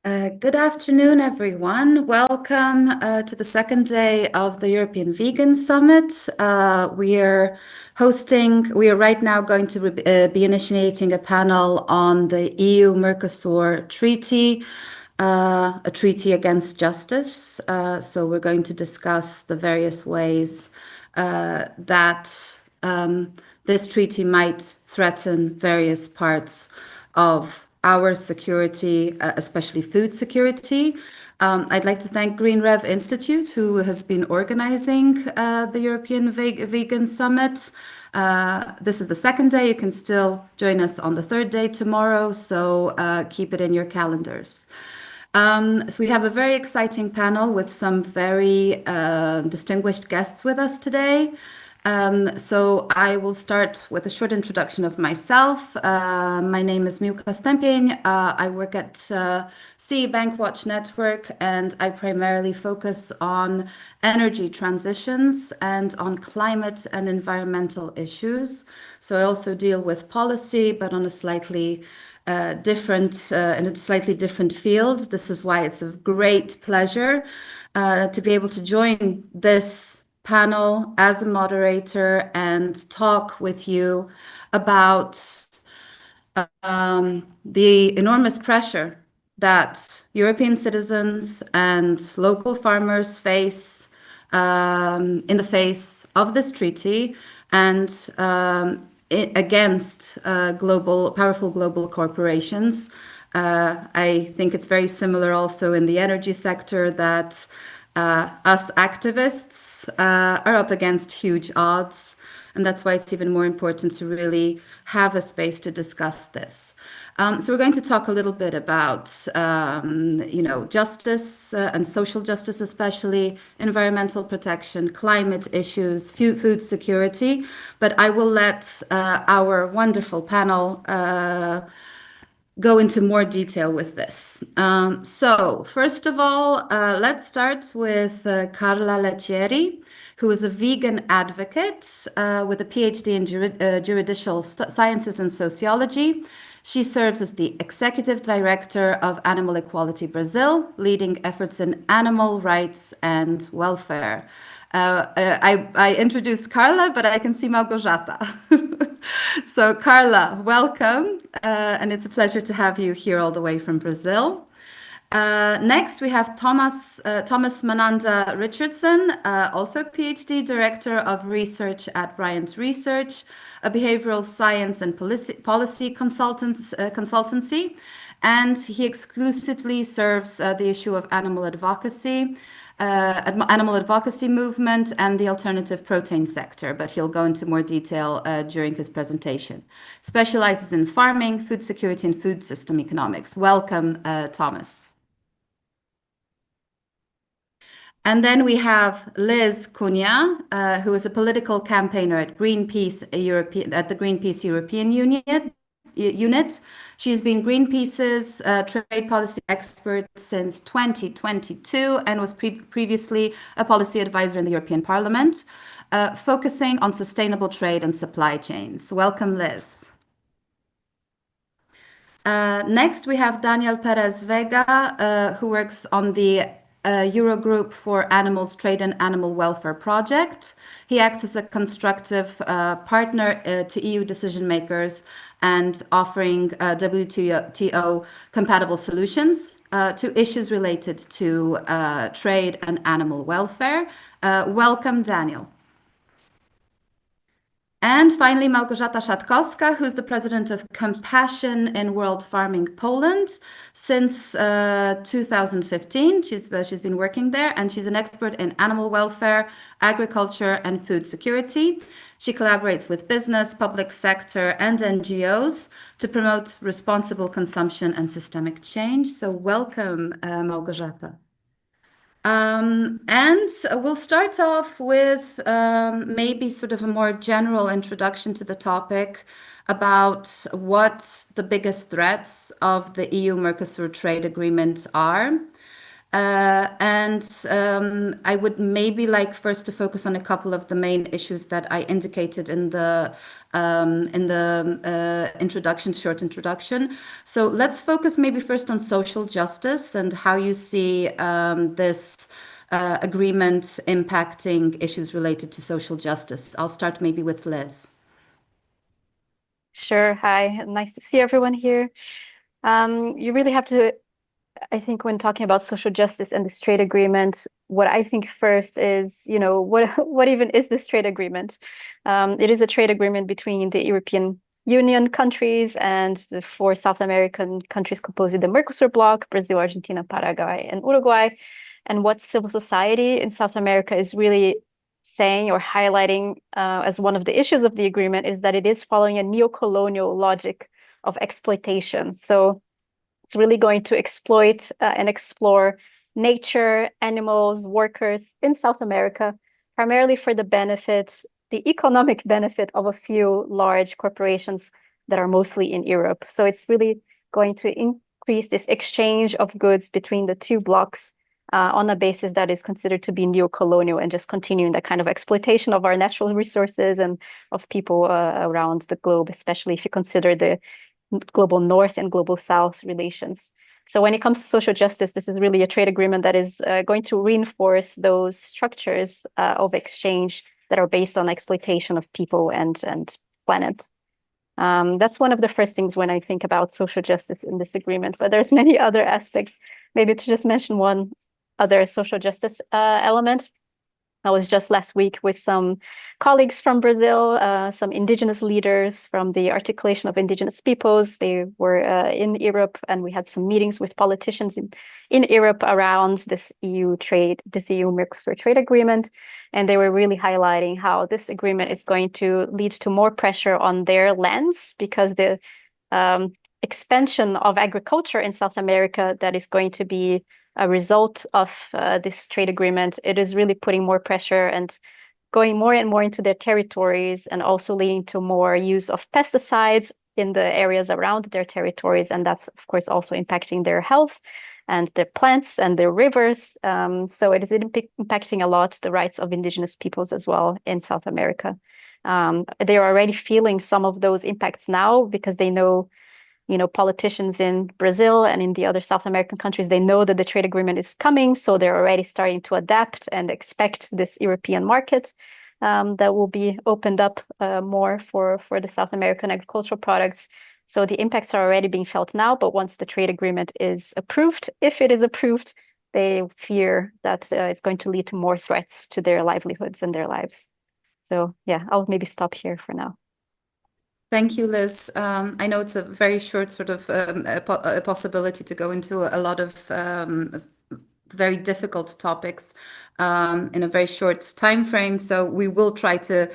Good afternoon, everyone. Welcome to the second day of the European Vegan Summit. We are right now going to be initiating a panel on the EU-Mercosur treaty, a treaty against justice. So we're going to discuss the various ways that this treaty might threaten various parts of our security, especially food security. I'd like to thank Green Rev Institute, who has been organizing the European Vegan Summit. This is the second day. You can still join us on the third day tomorrow, so keep it in your calendars. So we have a very exciting panel with some very distinguished guests with us today. So I will start with a short introduction of myself. My name is Miłka Stępień. I work at CE Bankwatch Network, and I primarily focus on energy transitions and on climate and environmental issues. So I also deal with policy, but on a slightly in a slightly different field. This is why it's a great pleasure to be able to join this panel as a moderator and talk with you about the enormous pressure that European citizens and local farmers face in the face of this treaty and against powerful global corporations. I think it's very similar also in the energy sector that us activists are up against huge odds, and that's why it's even more important to really have a space to discuss this. So we're going to talk a little bit about, justice and social justice, especially environmental protection, climate issues, food security. But I will let our wonderful panel go into more detail with this. So first of all, let's start with Carla Lettieri, who is a vegan advocate with a Ph.D. in juridical sciences and sociology. She serves as the executive director of Animal Equality Brazil, leading efforts in animal rights and welfare. I introduced Carla, but I can see Małgorzata. So Carla, welcome, and it's a pleasure to have you here all the way from Brazil. Next, we have Thomas Manandhar Richardson, also a PhD Director of Research at Bryant Research, a behavioral science and policy consultancy, and he exclusively serves the issue of animal advocacy movement and the alternative protein sector, but he'll go into more detail during his presentation. Specializes in farming, food security, and food system economics. Welcome, Thomas. And then we have Lis Cuhna, who is a political campaigner at Greenpeace European unit. She's been Greenpeace's trade policy expert since 2022 and was previously a policy advisor in the European Parliament, focusing on sustainable trade and supply chains. Welcome, Lis. Next, we have Daniel Pérez Vega, who works on the Eurogroup for Animals Trade and Animal Welfare Project. He acts as a constructive partner to EU decision makers and offering WTO compatible solutions to issues related to trade and animal welfare. Welcome, Daniel. And finally, Małgorzata Szadkowska, who's the president of Compassion in World Farming Poland since 2015. She's been working there, and she's an expert in animal welfare, agriculture, and food security. She collaborates with business, public sector, and NGOs to promote responsible consumption and systemic change. So welcome, Małgorzata. And we'll start off with maybe sort of a more general introduction to the topic about what the biggest threats of the EU-Mercosur trade agreement are. I would maybe like first to focus on a couple of the main issues that I indicated in the short introduction. So let's focus maybe first on social justice and how you see this agreement impacting issues related to social justice. I'll start maybe with Liz. Sure. Hi. Nice to see everyone here. You really have to, I think, when talking about social justice and this trade agreement, what I think first is, what even is this trade agreement? It is a trade agreement between the European Union countries and the 4 South American countries composing the Mercosur bloc: Brazil, Argentina, Paraguay, and Uruguay. And what civil society in South America is really saying or highlighting as one of the issues of the agreement is that it is following a neo-colonial logic of exploitation. So it's really going to exploit and explore nature, animals, workers in South America, primarily for the benefit, the economic benefit of a few large corporations that are mostly in Europe. So it's really going to increase this exchange of goods between the 2 blocs on a basis that is considered to be neo-colonial and just continuing that kind of exploitation of our natural resources and of people around the globe, especially if you consider the global North and global South relations. So when it comes to social justice, this is really a trade agreement that is going to reinforce those structures of exchange that are based on exploitation of people and planet. That's one of the first things when I think about social justice in this agreement, but there's many other aspects. Maybe to just mention one other social justice element. I was just last week with some colleagues from Brazil, some indigenous leaders from the Articulation of Indigenous Peoples. They were in Europe, and we had some meetings with politicians in Europe around this EU-Mercosur trade agreement. And they were really highlighting how this agreement is going to lead to more pressure on their lands because the expansion of agriculture in South America that is going to be a result of this trade agreement, it is really putting more pressure and going more and more into their territories and also leading to more use of pesticides in the areas around their territories. And that's, of course, also impacting their health and their plants and their rivers. So it is impacting a lot the rights of indigenous peoples as well in South America. They are already feeling some of those impacts now because they know politicians in Brazil and in the other South American countries, they know that the trade agreement is coming. So they're already starting to adapt and expect this European market that will be opened up more for the South American agricultural products. So the impacts are already being felt now, but once the trade agreement is approved, if it is approved, they fear that it's going to lead to more threats to their livelihoods and their lives. So yeah, I'll maybe stop here for now. Thank you, Liz. I know it's a very short sort of a possibility to go into a lot of very difficult topics in a very short time frame. So we will try to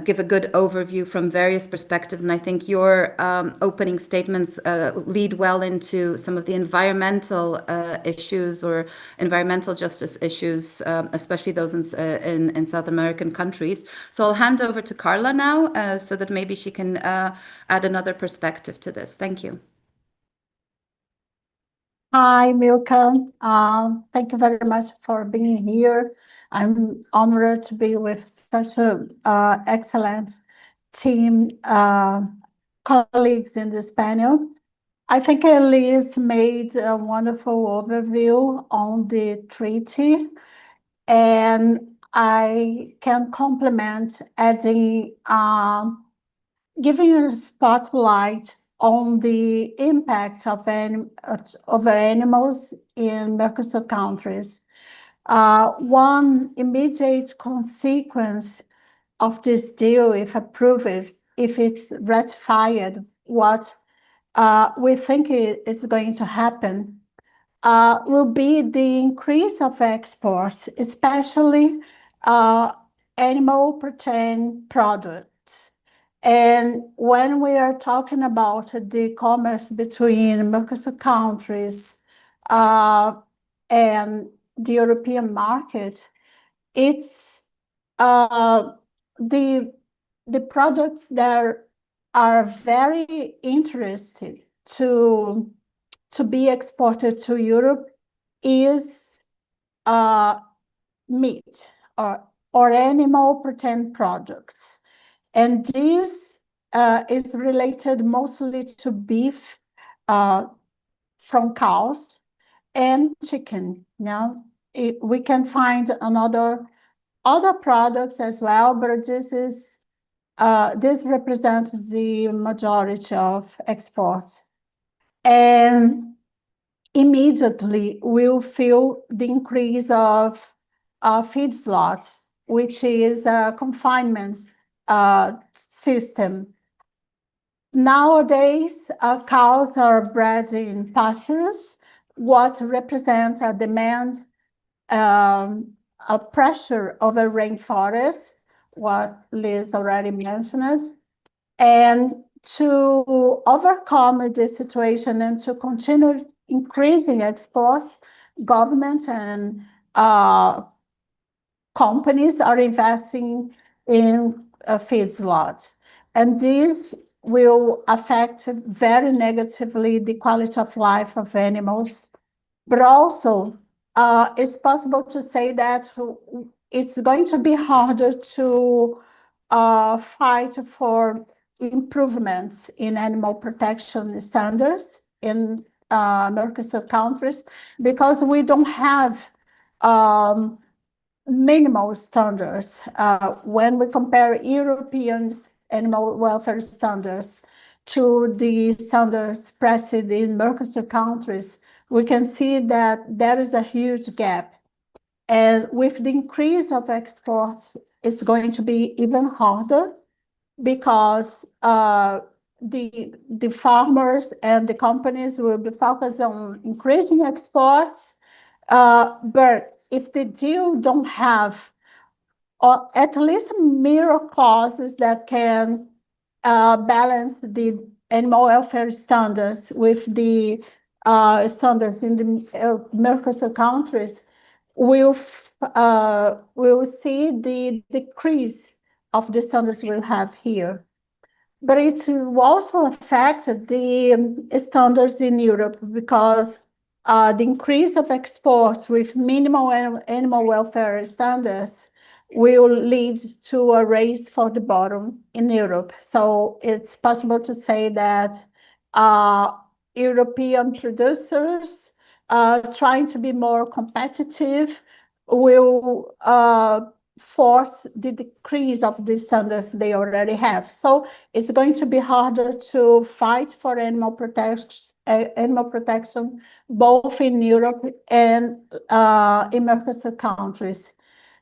give a good overview from various perspectives. And I think your opening statements lead well into some of the environmental issues or environmental justice issues, especially those in South American countries. So I'll hand over to Carla now so that maybe she can add another perspective to this. Thank you. Hi, Miłka. Thank you very much for being here. I'm honored to be with such an excellent team, colleagues in this panel. I think Lis made a wonderful overview on the treaty, and I can complement adding, giving a spotlight on the impact of over animals in Mercosur countries. One immediate consequence of this deal, if approved, if it's ratified, what we think is going to happen will be the increase of exports, especially animal protein products. And when we are talking about the commerce between Mercosur countries and the European market, it's the products that are very interested to be exported to Europe is meat or animal protein products. And this is related mostly to beef from cows and chicken. Now, we can find other products as well, but this represents the majority of exports. And immediately we'll feel the increase of feedlots, which is a confinement system. Nowadays, cows are bred in pastures, what represents a demand, a pressure over rainforest, what Liz already mentioned. And to overcome this situation and to continue increasing exports, government and companies are investing in feedlots. And this will affect very negatively the quality of life of animals. But also, it's possible to say that it's going to be harder to fight for improvements in animal protection standards in Mercosur countries, because we don't have minimal standards. When we compare European animal welfare standards to the standards present in Mercosur countries, we can see that there is a huge gap. And with the increase of exports, it's going to be even harder, because the farmers and the companies will be focused on increasing exports. But if the deal don't have or at least mirror clauses that can balance the animal welfare standards with the standards in the Mercosur countries, we'll see the decrease of the standards we'll have here. But it will also affect the standards in Europe, because the increase of exports with minimal animal welfare standards will lead to a race for the bottom in Europe. So it's possible to say that European producers trying to be more competitive will force the decrease of the standards they already have. So it's going to be harder to fight for animal protection both in Europe and in Mercosur countries.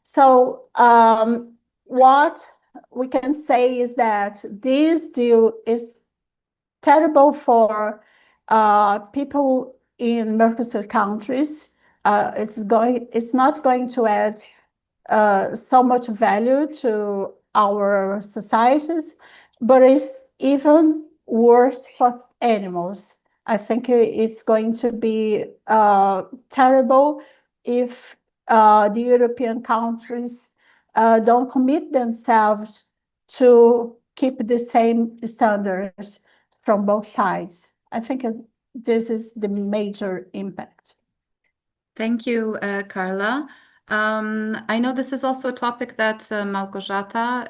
So what we can say is that this deal is terrible for people in Mercosur countries. It's not going to add so much value to our societies, but it's even worse for animals. I think it's going to be terrible if the European countries don't commit themselves to keep the same standards from both sides. I think this is the major impact. Thank you, Carla. I know this is also a topic that Małgorzata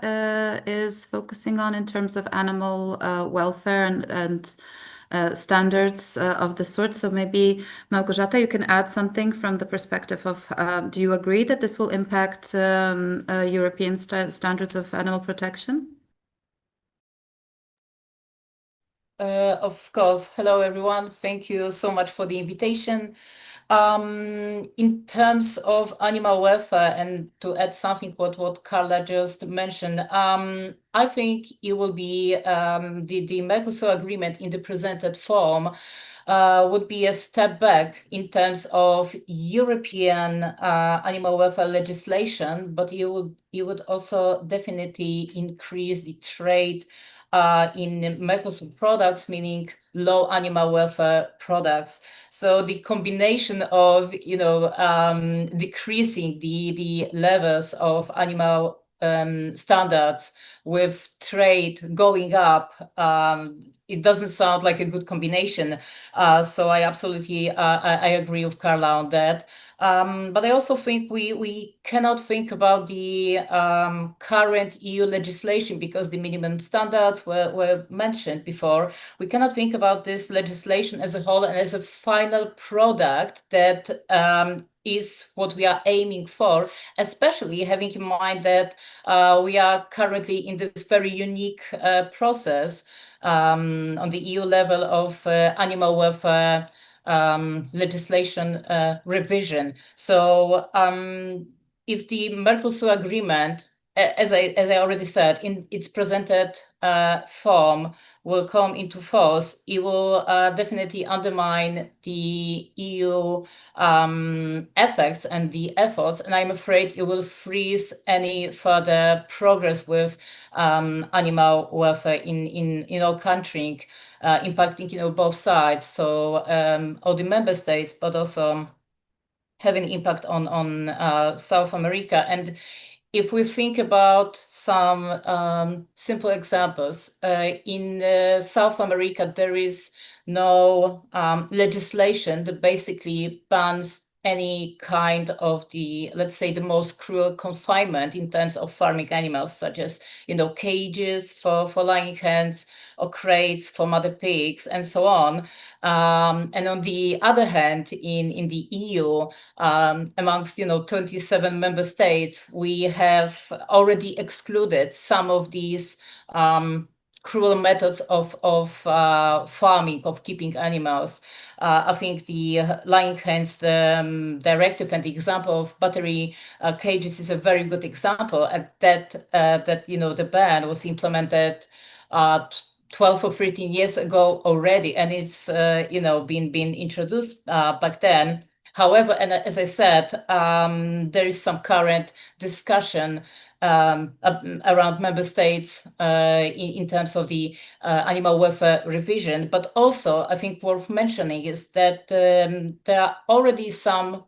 is focusing on in terms of animal welfare and standards of the sort. So maybe, Małgorzata, you can add something from the perspective of, do you agree that this will impact European standards of animal protection? Of course. Hello, everyone. Thank you so much for the invitation. In terms of animal welfare, and to add something what Carla just mentioned, I think it will be the Mercosur agreement in the presented form would be a step back in terms of European animal welfare legislation, but it would also definitely increase the trade in Mercosur products, meaning low animal welfare products. So the combination of decreasing the levels of animal standards with trade going up, it doesn't sound like a good combination. So I absolutely I agree with Carla on that. But I also think we cannot think about the current EU legislation because the minimum standards were mentioned before. We cannot think about this legislation as a whole and as a final product that is what we are aiming for, especially having in mind that we are currently in this very unique process on the EU level of animal welfare legislation revision. So if the Mercosur agreement, as I already said, in its presented form will come into force, it will definitely undermine the EU effects and the efforts, and I'm afraid it will freeze any further progress with animal welfare in our country, impacting both sides. So all the member states, but also having impact on South America. And if we think about some simple examples, in South America, there is no legislation that basically bans any kind of the, let's say, the most cruel confinement in terms of farming animals, such as, cages for lying hens or crates for mother pigs and so on. And on the other hand, in the EU, amongst 27 member states, we have already excluded some of these cruel methods of farming, of keeping animals. I think the lying hens directive and the example of battery cages is a very good example. And that the ban was implemented 12 or 13 years ago already, and it's been introduced back then. However, and as I said, there is some current discussion around member states in terms of the animal welfare revision. But also, I think worth mentioning is that there are already some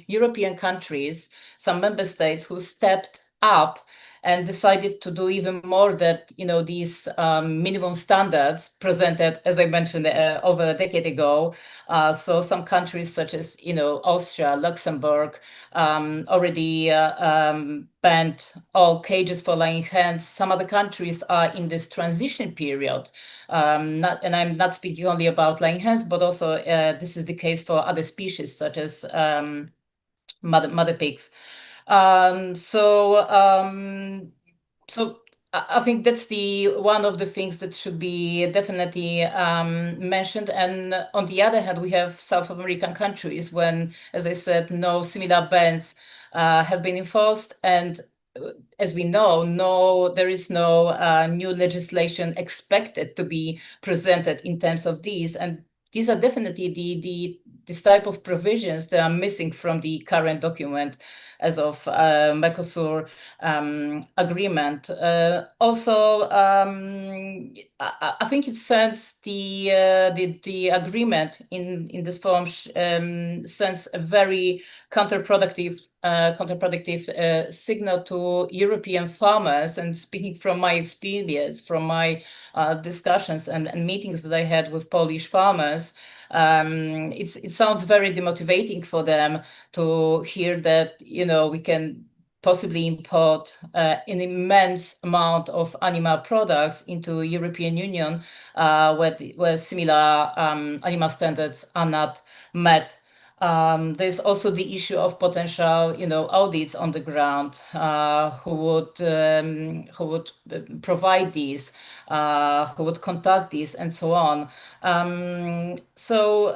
European countries, some member states who stepped up and decided to do even more that, these minimum standards presented, as I mentioned, over a decade ago. So some countries such as, Austria, Luxembourg, already banned all cages for lying hens. Some other countries are in this transition period. And I'm not speaking only about lying hens, but also this is the case for other species such as mother pigs. So I think that's one of the things that should be definitely mentioned. And on the other hand, we have South American countries when, as I said, no similar bans have been enforced. And as we know, there is no new legislation expected to be presented in terms of these. And these are definitely this type of provisions that are missing from the current document as of Mercosur agreement. Also, I think it sends the agreement in this form sends a very counterproductive signal to European farmers. And speaking from my experience, from my discussions and meetings that I had with Polish farmers, it sounds very demotivating for them to hear that we can possibly import an immense amount of animal products into European Union where similar animal standards are not met. There's also the issue of potential, audits on the ground, who would provide these, who would conduct these, and so on. So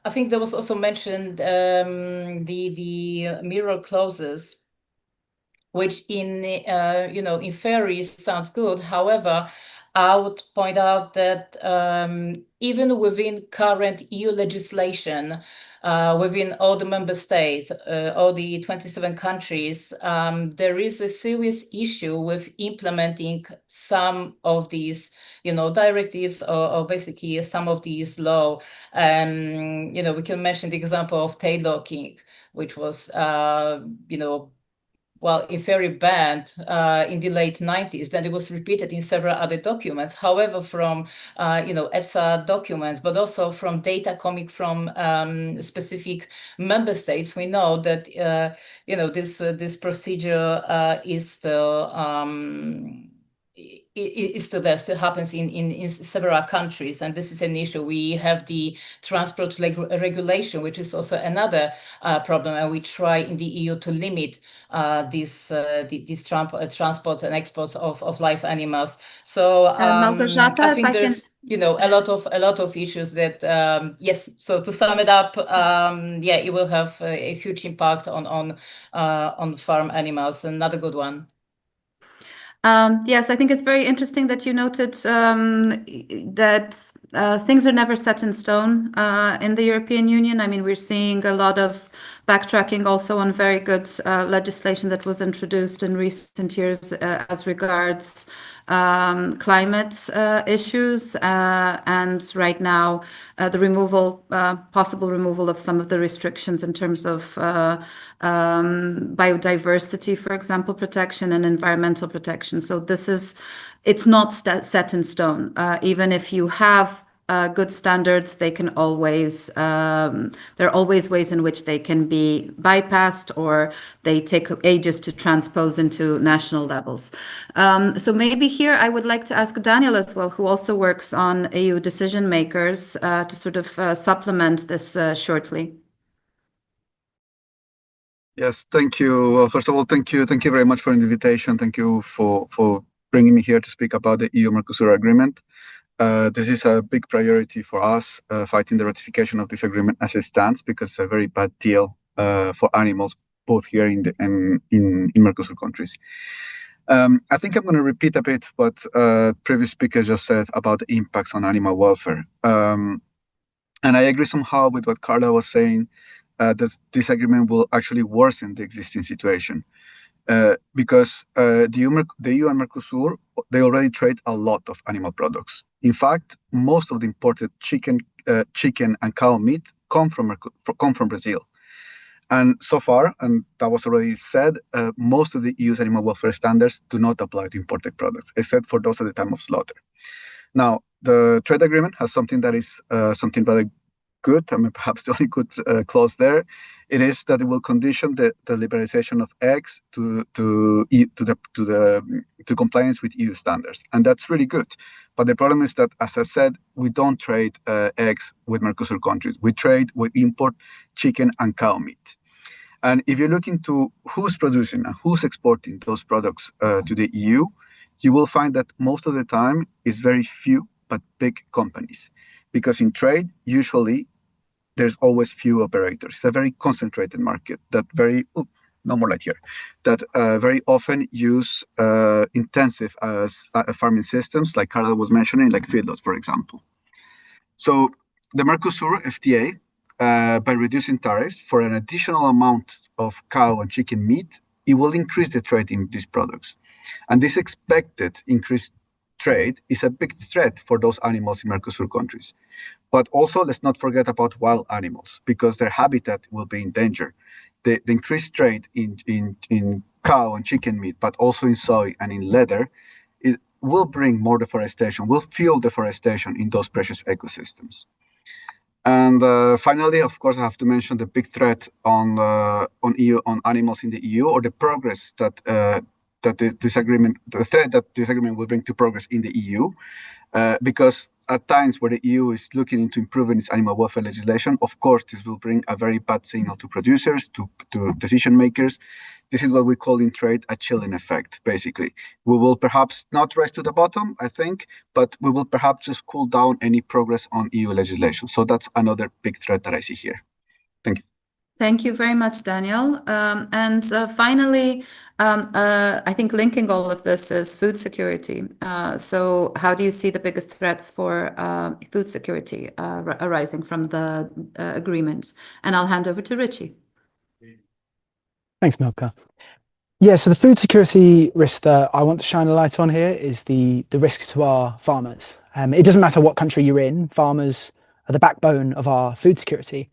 I think there was also mentioned the mirror clauses, which in theory sounds good. However, I would point out that even within current EU legislation, within all the member states, all the 27 countries, there is a serious issue with implementing some of these, directives or basically some of these law. We can mention the example of tail locking, which was, well, if very banned in the late 90s, then it was repeated in several other documents. However, from EFSA documents, but also from data coming from specific member states, we know that this procedure is still there, still happens in several countries, and this is an issue. We have the transport regulation, which is also another problem, and we try in the EU to limit these transport and exports of live animals. So Małgorzata, I if think I there's a lot of issues that yes. So to sum it up, it will have a huge impact on farm animals. Another good one. Yes, I think it's very interesting that you noted that things are never set in stone in the European Union. I mean, we're seeing a lot of backtracking also on very good legislation that was introduced in recent years as regards climate issues, and right now the possible removal of some of the restrictions in terms of biodiversity, for example, protection and environmental protection. So it's not set in stone. Even if you have good standards, there are always ways in which they can be bypassed, or they take ages to transpose into national levels. So maybe here I would like to ask Daniel as well, who also works on EU decision makers, to sort of supplement this shortly. Yes, thank you. Well, first of all, thank you very much for the invitation. Thank you for bringing me here to speak about the EU-Mercosur agreement. This is a big priority for us, fighting the ratification of this agreement as it stands, because it's a very bad deal for animals, both here in Mercosur countries. I think I'm going to repeat a bit what previous speakers just said about the impacts on animal welfare. And I agree somehow with what Carla was saying, that this agreement will actually worsen the existing situation. Because the EU and Mercosur, they already trade a lot of animal products. In fact, most of the imported chicken and cow meat come from Brazil. And so far, and that was already said, most of the EU's animal welfare standards do not apply to imported products, except for those at the time of slaughter. Now, the trade agreement has something that is something rather good. I mean, perhaps the only good clause there, it is that it will condition the liberalization of eggs to compliance with EU standards, and that's really good. But the problem is that, as I said, we don't trade eggs with Mercosur countries. We import chicken and cow meat. And if you look into who's producing and who's exporting those products to the EU, you will find that most of the time it's very few but big companies. Because in trade, usually, there's always few operators. It's a very concentrated market that very often use intensive farming systems, like Carla was mentioning, like feedlots, for example. So the Mercosur FTA, by reducing tariffs for an additional amount of cow and chicken meat, it will increase the trade in these products. And this expected increased trade is a big threat for those animals in Mercosur countries. But also, let's not forget about wild animals, because their habitat will be in danger. The increased trade in cow and chicken meat, but also in soy and in leather, it will bring more deforestation, will fuel deforestation in those precious ecosystems. And finally, of course, I have to mention the big threat on animals in the EU, or the progress the threat that this agreement will bring to progress in the EU, because at times where the EU is looking into improving its animal welfare legislation, of course, this will bring a very bad signal to producers, to decision makers. This is what we call in trade a chilling effect, basically. We will perhaps not rise to the bottom, I think, but we will perhaps just cool down any progress on EU legislation. So that's another big threat that I see here. Thank you. Thank you very much, Daniel. And finally, I think linking all of this is food security. So how do you see the biggest threats for food security arising from the agreement? And I'll hand over to Richie. Thanks, Miłka. Yeah, so the food security risk that I want to shine a light on here is the risk to our farmers. It doesn't matter what country you're in, farmers are the backbone of our food security.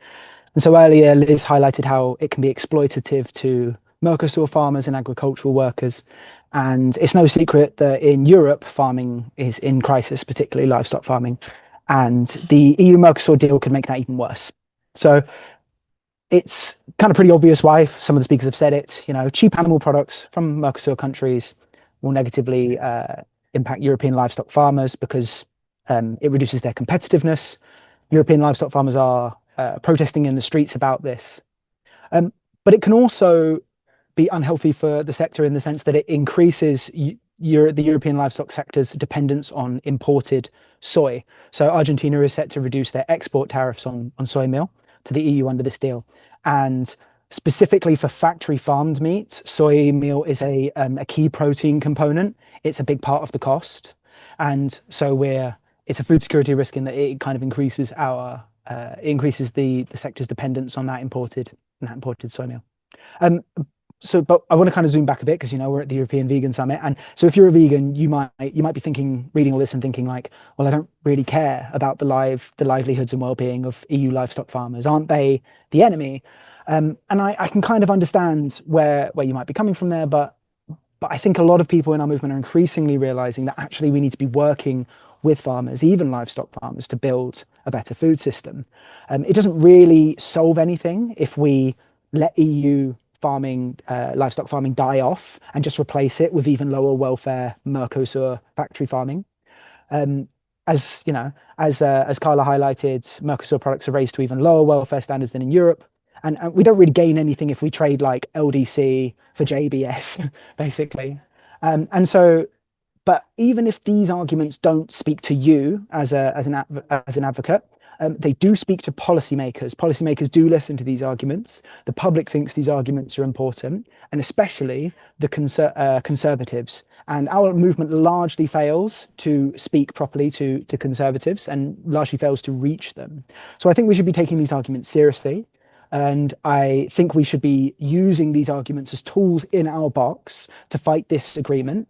And so earlier, Liz highlighted how it can be exploitative to Mercosur farmers and agricultural workers. And it's no secret that in Europe, farming is in crisis, particularly livestock farming. And the EU-Mercosur deal could make that even worse. So it's kind of pretty obvious why. Some of the speakers have said it. Cheap animal products from Mercosur countries will negatively impact European livestock farmers because it reduces their competitiveness. European livestock farmers are protesting in the streets about this. But it can also be unhealthy for the sector in the sense that it increases the European livestock sector's dependence on imported soy. So Argentina is set to reduce their export tariffs on soy meal to the EU under this deal. And specifically for factory farmed meat, soy meal is a key protein component. It's a big part of the cost. And so it's a food security risk in that it kind of increases the sector's dependence on that imported soy meal. But I want to kind of zoom back a bit because we're at the European Vegan Summit, and so if you're a vegan, you might be reading all this and thinking like, well, I don't really care about the livelihoods and well-being of EU livestock farmers. Aren't they the enemy? And I can kind of understand where you might be coming from there, but I think a lot of people in our movement are increasingly realizing that actually we need to be working with farmers, even livestock farmers, to build a better food system. It doesn't really solve anything if we let EU livestock farming die off and just replace it with even lower welfare Mercosur factory farming. As Carla highlighted, Mercosur products are raised to even lower welfare standards than in Europe. And we don't really gain anything if we trade like LDC for JBS, basically. But even if these arguments don't speak to you as an advocate, they do speak to policymakers. Policymakers do listen to these arguments. The public thinks these arguments are important, and especially the conservatives. And our movement largely fails to speak properly to conservatives and largely fails to reach them. So I think we should be taking these arguments seriously. And I think we should be using these arguments as tools in our box to fight this agreement,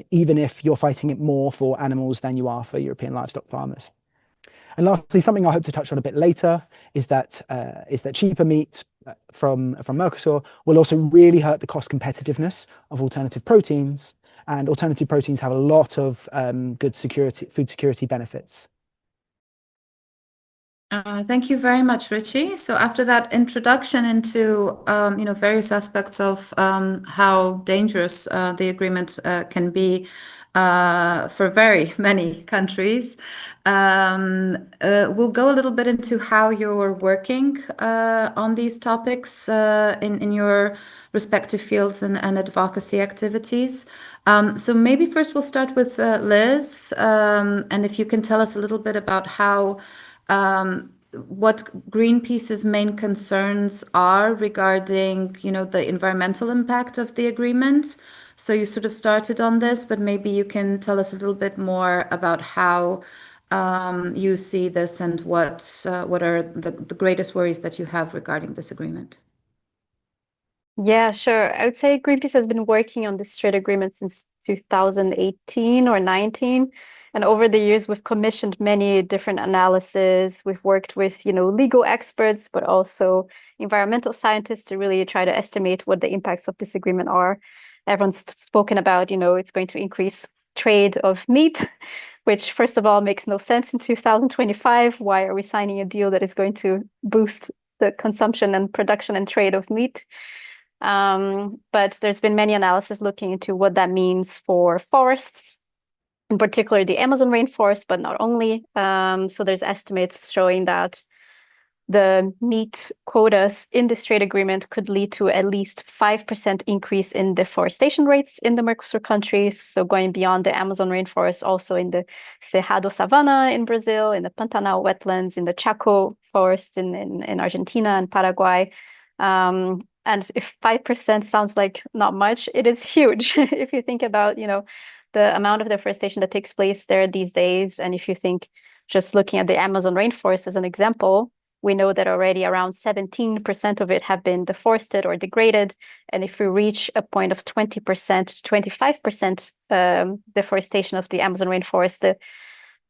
even if you're fighting it more for animals than you are for European livestock farmers. And lastly, something I hope to touch on a bit later is that cheaper meat from Mercosur will also really hurt the cost competitiveness of alternative proteins, and alternative proteins have a lot of good food security benefits. Thank you very much, Richie. So after that introduction into various aspects of how dangerous the agreement can be for very many countries, we'll go a little bit into how you're working on these topics in your respective fields and advocacy activities. So maybe first we'll start with Liz, and if you can tell us a little bit about how what Greenpeace's main concerns are regarding, the environmental impact of the agreement. So you sort of started on this, but maybe you can tell us a little bit more about how you see this and what are the greatest worries that you have regarding this agreement. Yeah, sure. I would say Greenpeace has been working on this trade agreement since 2018 or 19. And over the years, we've commissioned many different analyses. We've worked with, legal experts, but also environmental scientists to really try to estimate what the impacts of this agreement are. Everyone's spoken about, it's going to increase trade of meat, which first of all makes no sense in 2025. Why are we signing a deal that is going to boost the consumption and production and trade of meat? But there's been many analyses looking into what that means for forests, in particular the Amazon rainforest, but not only. So there's estimates showing that the meat quotas in this trade agreement could lead to at least 5% increase in deforestation rates in the Mercosur countries. So going beyond the Amazon rainforest, also in the Cerrado savanna in Brazil, in the Pantanal wetlands, in the Chaco forest in Argentina and Paraguay. And if 5% sounds like not much, it is huge. If you think about, the amount of deforestation that takes place there these days. And if you think just looking at the Amazon rainforest as an example, we know that already around 17% of it have been deforested or degraded. And if we reach a point of 20%, 25% deforestation of the Amazon rainforest, the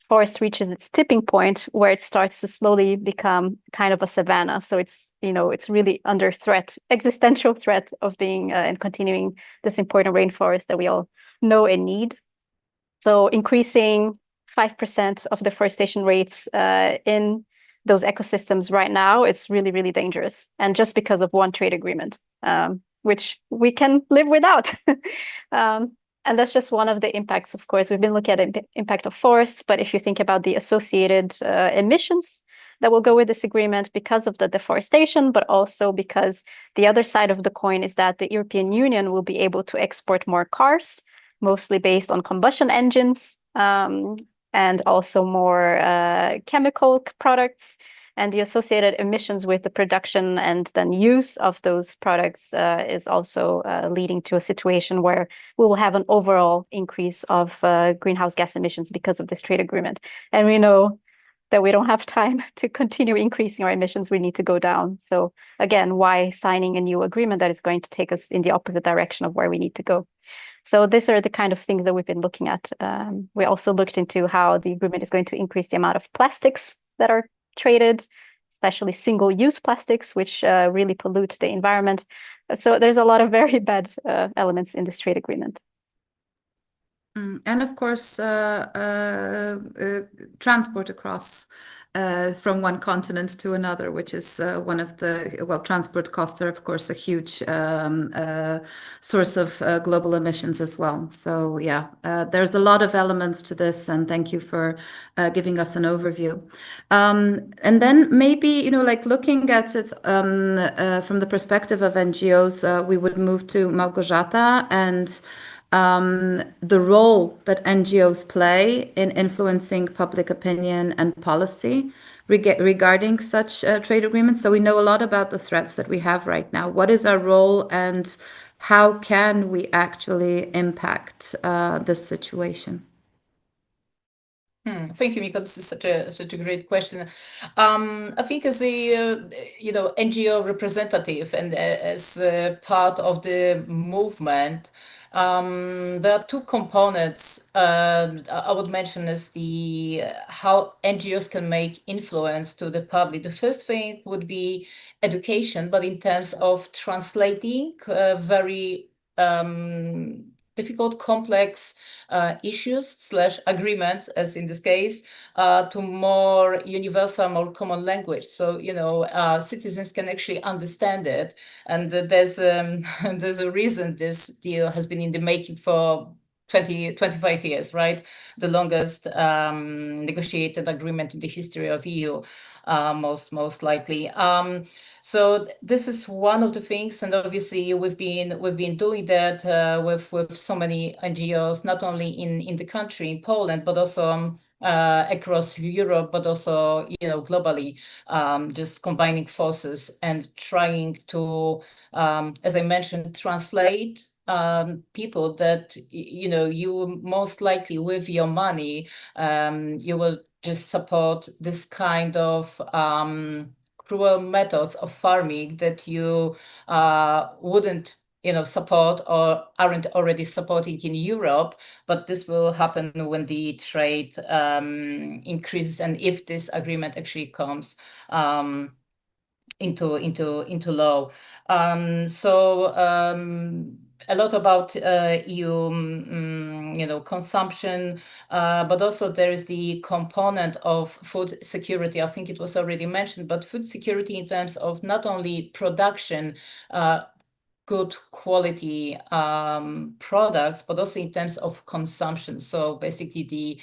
forest reaches its tipping point where it starts to slowly become kind of a savanna. So it's, it's really under threat, existential threat of being and continuing this important rainforest that we all know and need. So increasing 5% of deforestation rates in those ecosystems right now, it's really, really dangerous. And just because of one trade agreement, which we can live without. And that's just one of the impacts, of course. We've been looking at the impact of forests, but if you think about the associated emissions that will go with this agreement because of the deforestation, but also because the other side of the coin is that the European Union will be able to export more cars, mostly based on combustion engines, and also more chemical products. And the associated emissions with the production and then use of those products is also leading to a situation where we will have an overall increase of greenhouse gas emissions because of this trade agreement. And we know that we don't have time to continue increasing our emissions. We need to go down. So again, why signing a new agreement that is going to take us in the opposite direction of where we need to go? So these are the kind of things that we've been looking at. We also looked into how the agreement is going to increase the amount of plastics that are traded, especially single-use plastics, which really pollute the environment. So there's a lot of very bad elements in this trade agreement. And of course, transport across from one continent to another, which is one of the, transport costs are, of course, a huge source of global emissions as well. So yeah, there's a lot of elements to this, and thank you for giving us an overview. And then maybe, like looking at it from the perspective of NGOs, we would move to Małgorzata and the role that NGOs play in influencing public opinion and policy regarding such trade agreements. So we know a lot about the threats that we have right now. What is our role, and how can we actually impact this situation? Thank you, Miłka. This is such a great question. I think as a NGO representative and as part of the movement, there are two components I would mention as how NGOs can make influence to the public. The first thing would be education, but in terms of translating very difficult, complex issues/agreements, as in this case, to more universal, more common language. So, citizens can actually understand it. And there's a reason this deal has been in the making for 25 years, right? The longest negotiated agreement in the history of EU, most likely. So this is one of the things, and obviously we've been doing that with so many NGOs, not only in the country, in Poland, but also across Europe, but also globally, just combining forces and trying to, as I mentioned, translate people that you most likely with your money you will just support this kind of cruel methods of farming that you wouldn't support or aren't already supporting in Europe, but this will happen when the trade increases and if this agreement actually comes into law. A lot about EU consumption, but also there is the component of food security. I think it was already mentioned, but food security in terms of not only production, good quality products, but also in terms of consumption. So basically the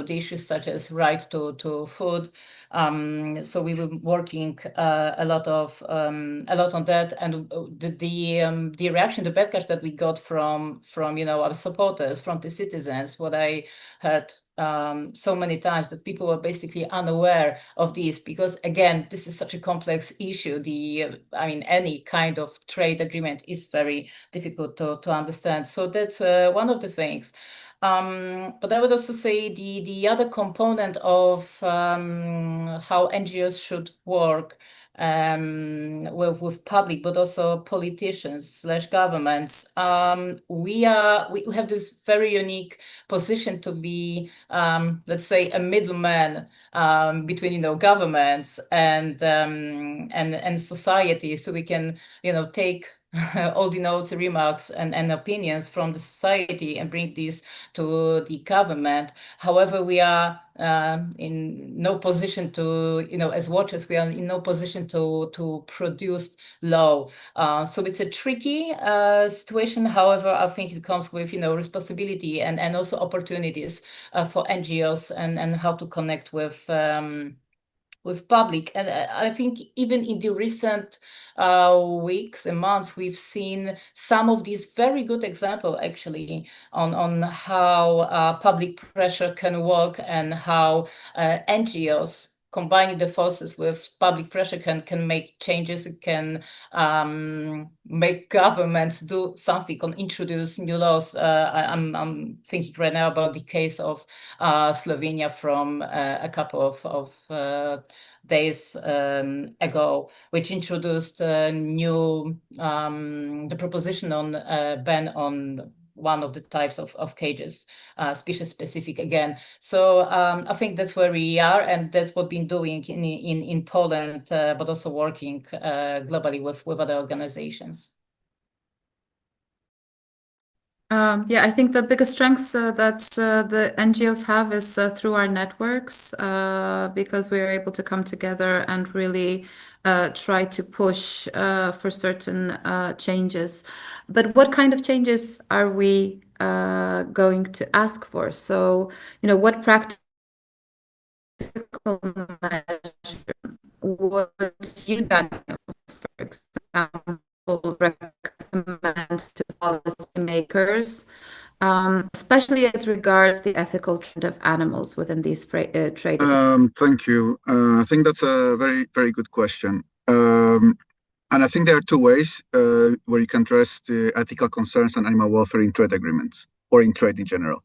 issues such as right to food. So we were working a lot on that, and the reaction, the backlash that we got from our supporters, from the citizens, what I heard so many times, that people were basically unaware of this, because again, this is such a complex issue. Any kind of trade agreement is very difficult to understand. So that's one of the things. But I would also say the other component of how NGOs should work with public, but also politicians / governments. We have this very unique position to be, let's say, a middleman between governments and society, so we can take all the notes, remarks, and opinions from the society and bring these to the government. However, we are in no position to, as watchers, we are in no position to produce law. So it's a tricky situation. However, I think it comes with, responsibility and also opportunities for NGOs and how to connect with public. And I think even in the recent weeks and months, we've seen some of these very good examples actually on how public pressure can work and how NGOs combining the forces with public pressure can make changes. It can make governments do something, can introduce new laws. I'm thinking right now about the case of Slovenia from a couple of days ago, which introduced the proposition on ban on one of the types of cages, species specific again. So I think that's where we are, and that's what we've been doing in Poland, but also working globally with other organizations. Yeah, I think the biggest strengths that the NGOs have is through our networks, because we are able to come together and really try to push for certain changes. But what kind of changes are we going to ask for? So, what practical measure would you, Daniel, for example, recommend to policymakers, especially as regards the ethical treatment of animals within these trade? Thank you. I think that's a very, very good question. And I think there are two ways where you can address the ethical concerns and animal welfare in trade agreements or in trade in general.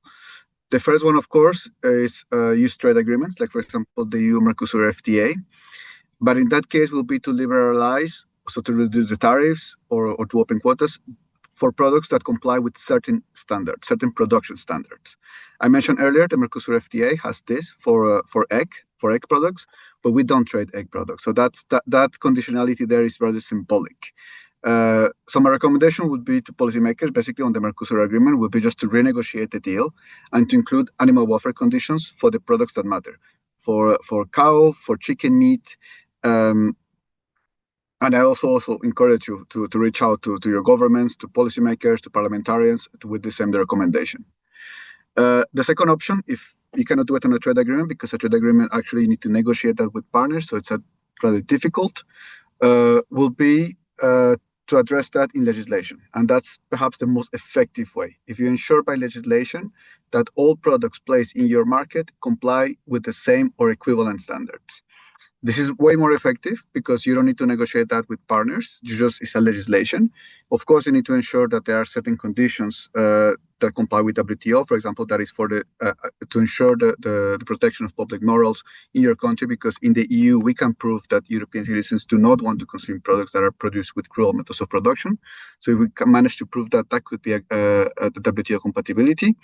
The first one, of course, is use trade agreements, like, for example, the EU-Mercosur FTA. But in that case, will be to liberalize, so to reduce the tariffs or to open quotas for products that comply with certain standards, certain production standards. I mentioned earlier the Mercosur FTA has this for egg products, but we don't trade egg products. So that conditionality there is rather symbolic. So my recommendation would be to policymakers, basically on the Mercosur agreement, would be just to renegotiate the deal and to include animal welfare conditions for the products that matter, for cow, for chicken meat. And I also encourage you to reach out to your governments, to policymakers, to parliamentarians with the same recommendation. The second option, if you cannot do it on a trade agreement, because a trade agreement actually you need to negotiate that with partners, so it's rather difficult, will be to address that in legislation. And that's perhaps the most effective way. If you ensure by legislation that all products placed in your market comply with the same or equivalent standards. This is way more effective because you don't need to negotiate that with partners. It's a legislation. Of course, you need to ensure that there are certain conditions that comply with WTO. For example, that is for to ensure the protection of public morals in your country, because in the EU, we can prove that European citizens do not want to consume products that are produced with cruel methods of production. So if we can manage to prove that, that could be a WTO compatibility.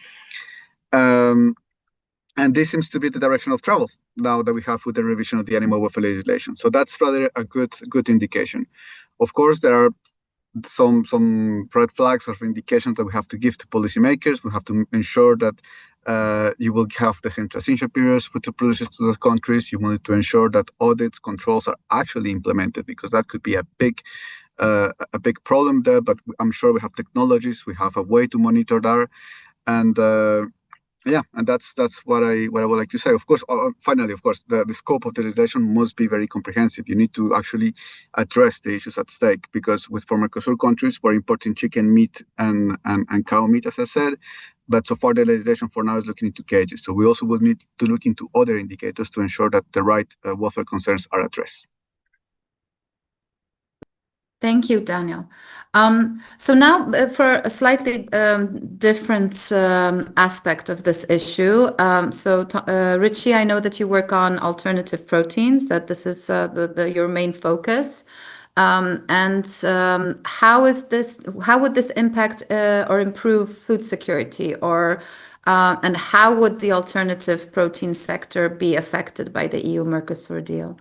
And this seems to be the direction of travel now that we have with the revision of the animal welfare legislation. So that's rather a good indication. Of course, there are some red flags or indications that we have to give to policymakers. We have to ensure that you will have the same transition periods with the producers to the countries. You want to ensure that audits, controls are actually implemented, because that could be a big problem there. But I'm sure we have technologies, we have a way to monitor that, and and that's what I would like to say. Of course, finally, the scope of the legislation must be very comprehensive. You need to actually address the issues at stake, because with Mercosur countries, we're importing chicken meat and cow meat, as I said. But so far, the legislation for now is looking into cages. So we also will need to look into other indicators to ensure that the right welfare concerns are addressed. Thank you, Daniel. So now for a slightly different aspect of this issue. Richie, I know that you work on alternative proteins, that this is your main focus. How would this impact or improve food security, and how would the alternative protein sector be affected by the EU-Mercosur deal?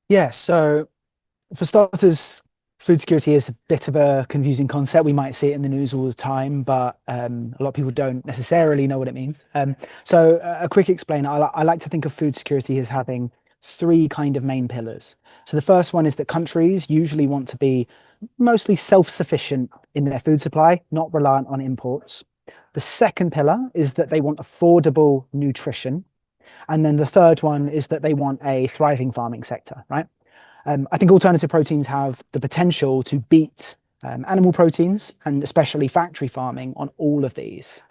Yeah, so for starters, food security is a bit of a confusing concept. We might see it in the news all the time, but a lot of people don't necessarily know what it means. So a quick explainer, I like to think of food security as having three kind of main pillars. So the first one is that countries usually want to be mostly self-sufficient in their food supply, not reliant on imports. The second pillar is that they want affordable nutrition. And then the third one is that they want a thriving farming sector, right? I think alternative proteins have the potential to beat animal proteins, and especially factory farming, on all of these.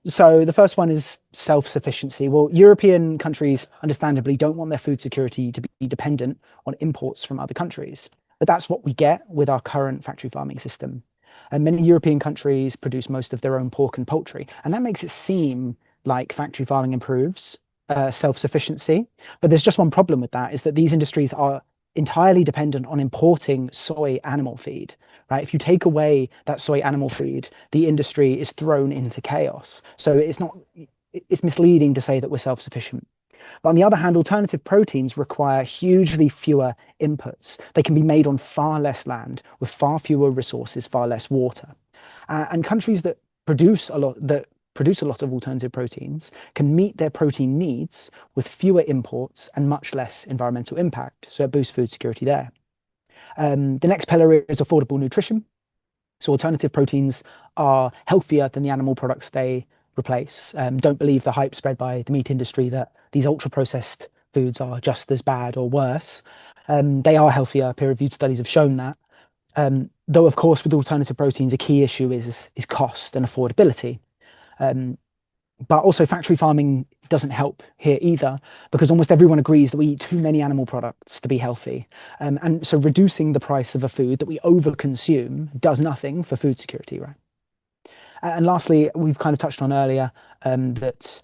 So the first one is self-sufficiency. Well, European countries understandably don't want their food security to be dependent on imports from other countries. But that's what we get with our current factory farming system. And many European countries produce most of their own pork and poultry. And that makes it seem like factory farming improves self-sufficiency. But there's just one problem with that, is that these industries are entirely dependent on importing soy animal feed, right? If you take away that soy animal feed, the industry is thrown into chaos. So it's misleading to say that we're self-sufficient. But on the other hand, alternative proteins require hugely fewer inputs. They can be made on far less land with far fewer resources, far less water. And countries that produce a lot of alternative proteins can meet their protein needs with fewer imports and much less environmental impact. So it boosts food security there. The next pillar is affordable nutrition. So alternative proteins are healthier than the animal products they replace. Don't believe the hype spread by the meat industry that these ultra-processed foods are just as bad or worse. They are healthier. Peer-reviewed studies have shown that. Though, of course, with alternative proteins, a key issue is cost and affordability. But also factory farming doesn't help here either, because almost everyone agrees that we eat too many animal products to be healthy. And so reducing the price of a food that we overconsume does nothing for food security, right? And lastly, we've kind of touched on earlier that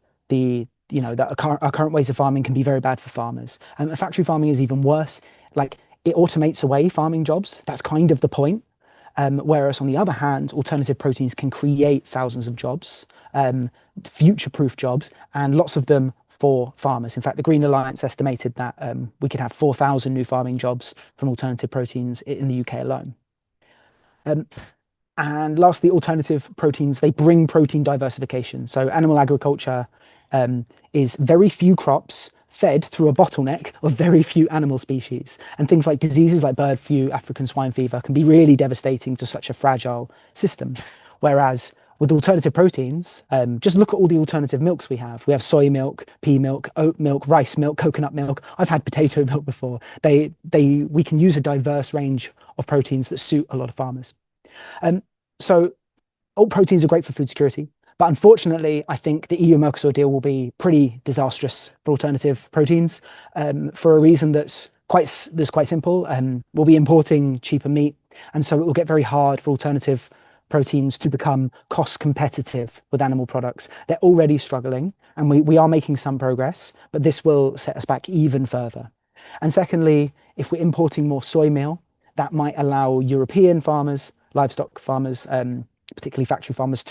our current ways of farming can be very bad for farmers. And factory farming is even worse. Like, it automates away farming jobs. That's kind of the point. Whereas on the other hand, alternative proteins can create thousands of jobs, future-proof jobs, and lots of them for farmers. In fact, the Green Alliance estimated that we could have 4,000 new farming jobs from alternative proteins in the UK alone. And lastly, alternative proteins, they bring protein diversification. So animal agriculture is very few crops fed through a bottleneck of very few animal species. And things like diseases like bird flu, African swine fever can be really devastating to such a fragile system. Whereas with alternative proteins, just look at all the alternative milks we have. We have soy milk, pea milk, oat milk, rice milk, coconut milk. I've had potato milk before. We can use a diverse range of proteins that suit a lot of farmers. So all proteins are great for food security. But unfortunately, I think the EU-Mercosur deal will be pretty disastrous for alternative proteins for a reason that's quite simple. We'll be importing cheaper meat, and so it will get very hard for alternative proteins to become cost competitive with animal products. They're already struggling, and we are making some progress, but this will set us back even further. And secondly, if we're importing more soy meal, that might allow European farmers, livestock farmers, particularly factory farmers,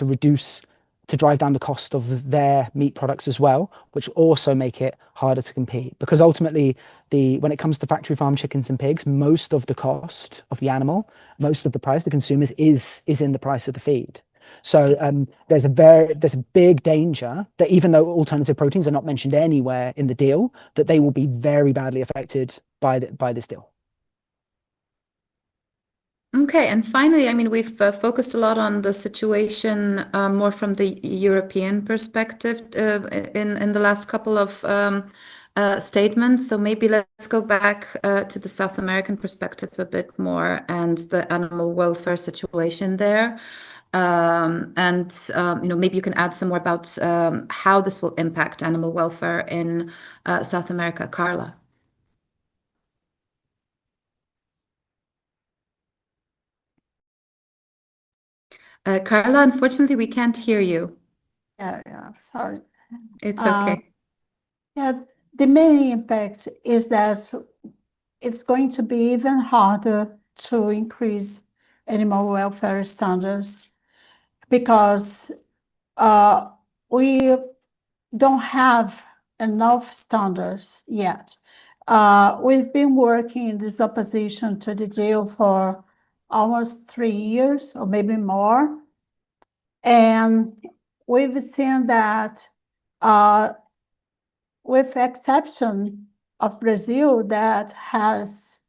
to drive down the cost of their meat products as well, which also make it harder to compete. Because ultimately, when it comes to factory farm chickens and pigs, most of the cost of the animal, most of the price to consumers is in the price of the feed. So there's a big danger that even though alternative proteins are not mentioned anywhere in the deal, that they will be very badly affected by this deal. Okay, and finally, I mean, we've focused a lot on the situation more from the European perspective in the last couple of statements. So maybe let's go back to the South American perspective a bit more and the animal welfare situation there. Maybe you can add some more about how this will impact animal welfare in South America, Carla. Carla, unfortunately, we can't hear you. Yeah, sorry. It's okay. Yeah, the main impact is that it's going to be even harder to increase animal welfare standards because we don't have enough standards yet. We've been working in this opposition to the deal for almost 3 years or maybe more. And we've seen that with exception of Brazil that has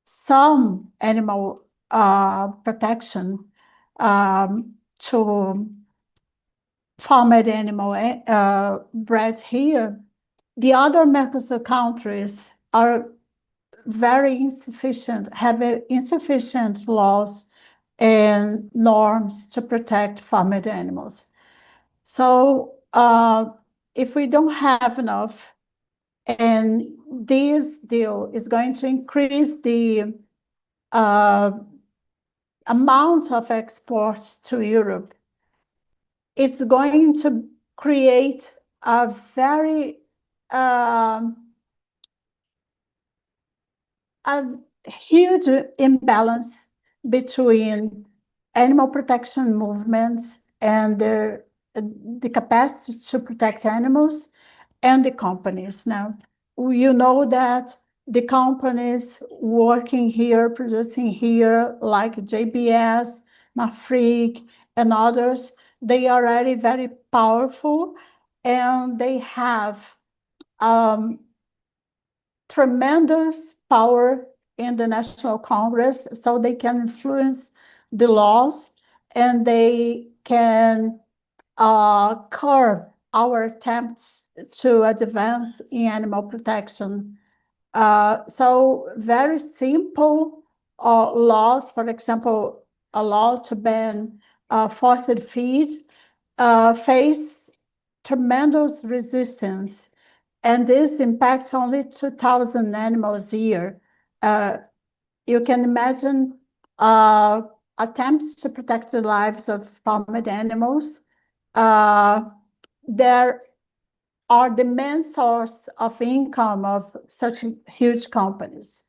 some animal protection to farmed animal bred here, the other Mercosur countries are very insufficient, have insufficient laws and norms to protect farmed animals. So if we don't have enough, and this deal is going to increase the amount of exports to Europe, it's going to create a very a huge imbalance between animal protection movements and the capacity to protect animals and the companies. Now, you know that the companies working here, producing here, like JBS, Mafrig, and others, they are already very powerful, and they have tremendous power in the National Congress, so they can influence the laws, and they can curb our attempts to advance in animal protection. So very simple laws, for example, a law to ban forced feed face tremendous resistance, and this impacts only 2,000 animals a year. You can imagine attempts to protect the lives of farmed animals. There are the main source of income of such huge companies.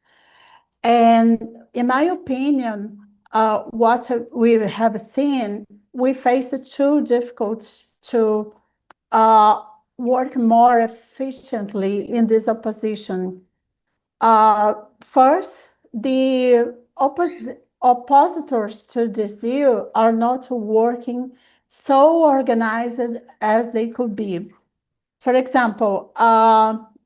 And in my opinion, what we have seen, we face it too difficult to work more efficiently in this opposition. First, the oppositors to this deal are not working so organized as they could be. For example,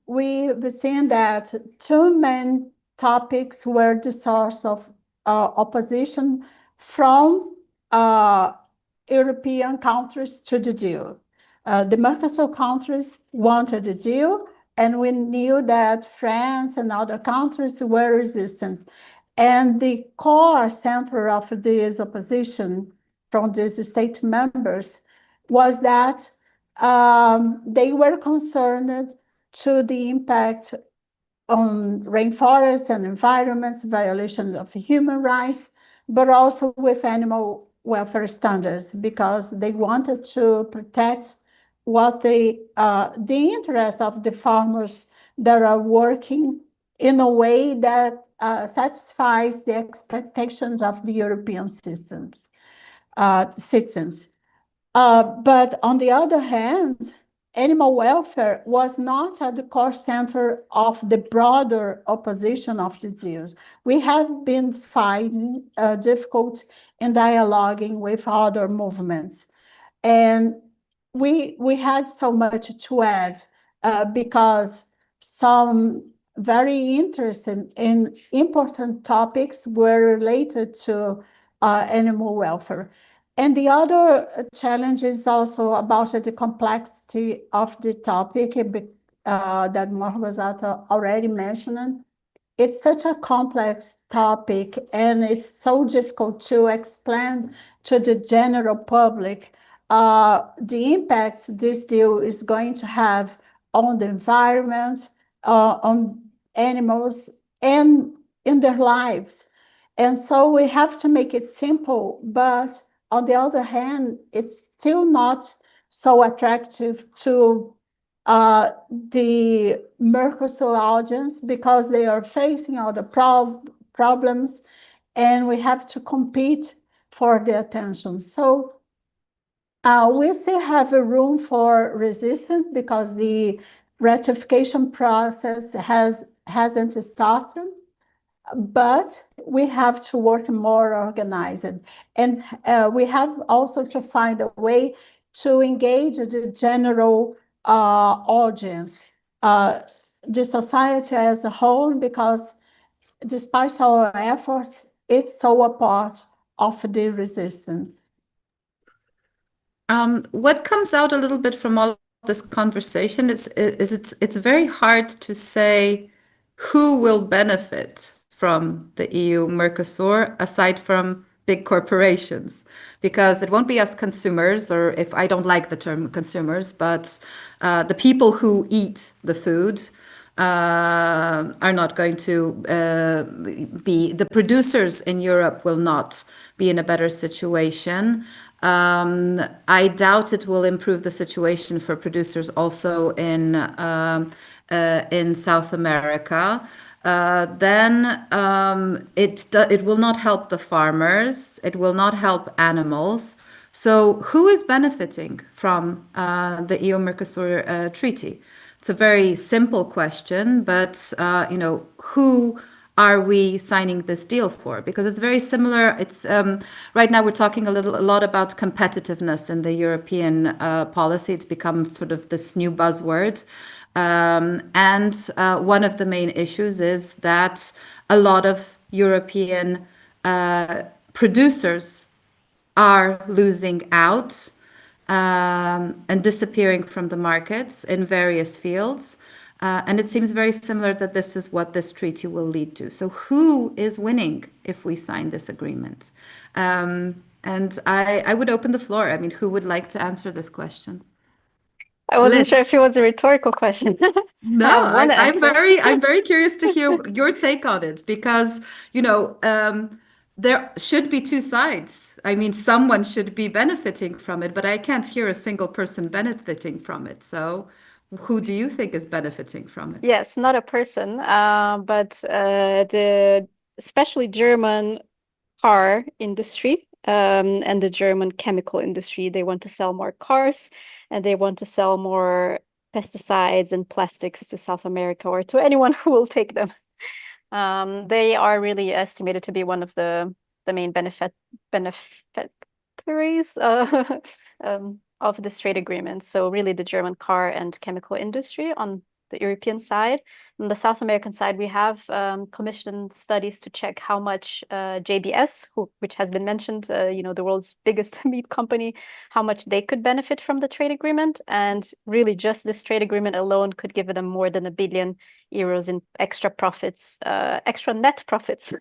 we've seen that two main topics were the source of opposition from European countries to the deal. The Mercosur countries wanted a deal, and we knew that France and other countries were resistant. And the core center of this opposition from these state members was that they were concerned to the impact on rainforests and environments, violation of human rights, but also with animal welfare standards, because they wanted to protect what the interests of the farmers that are working in a way that satisfies the expectations of the European citizens. But on the other hand, animal welfare was not at the core center of the broader opposition of the deals. We have been finding difficult in dialoguing with other movements. And we had so much to add because some very interesting and important topics were related to animal welfare. And the other challenge is also about the complexity of the topic that Małgorzata already mentioned. It's such a complex topic, and it's so difficult to explain to the general public the impacts this deal is going to have on the environment, on animals, and in their lives. And so we have to make it simple, but on the other hand, it's still not so attractive to the Mercosur audience because they are facing all the problems, and we have to compete for the attention. So we still have a room for resistance because the ratification process hasn't started, but we have to work more organized. And we have also to find a way to engage the general audience, the society as a whole, because despite our efforts, it's so a part of the resistance. What comes out a little bit from all this conversation is it's very hard to say who will benefit from the EU-Mercosur aside from big corporations, because it won't be us consumers, or if I don't like the term consumers, but the people who eat the food are not going to be, the producers in Europe will not be in a better situation. I doubt it will improve the situation for producers also in South America. Then it will not help the farmers. It will not help animals. So who is benefiting from the EU-Mercosur treaty? It's a very simple question, but who are we signing this deal for? Because it's very similar. It's right now we're talking a lot about competitiveness in the European policy. It's become sort of this new buzzword. And one of the main issues is that a lot of European producers are losing out and disappearing from the markets in various fields. And it seems very similar that this is what this treaty will lead to. So who is winning if we sign this agreement? And I would open the floor. I mean, who would like to answer this question? I wasn't Liz. sure if it was a rhetorical question. No, I have one answer. I'm very curious to hear your take on it, because there should be two sides. I mean, someone should be benefiting from it, but I can't hear a single person benefiting from it. So who do you think is benefiting from it? Yes, not a person, but the especially German car industry and the German chemical industry. They want to sell more cars, and they want to sell more pesticides and plastics to South America, or to anyone who will take them. They are really estimated to be one of the main beneficiaries of this trade agreement. So really the German car and chemical industry on the European side. On the South American side, we have commissioned studies to check how much JBS, which has been mentioned, the world's biggest meat company, how much they could benefit from the trade agreement. And really just this trade agreement alone could give them more than €1 billion in extra profits, extra net profits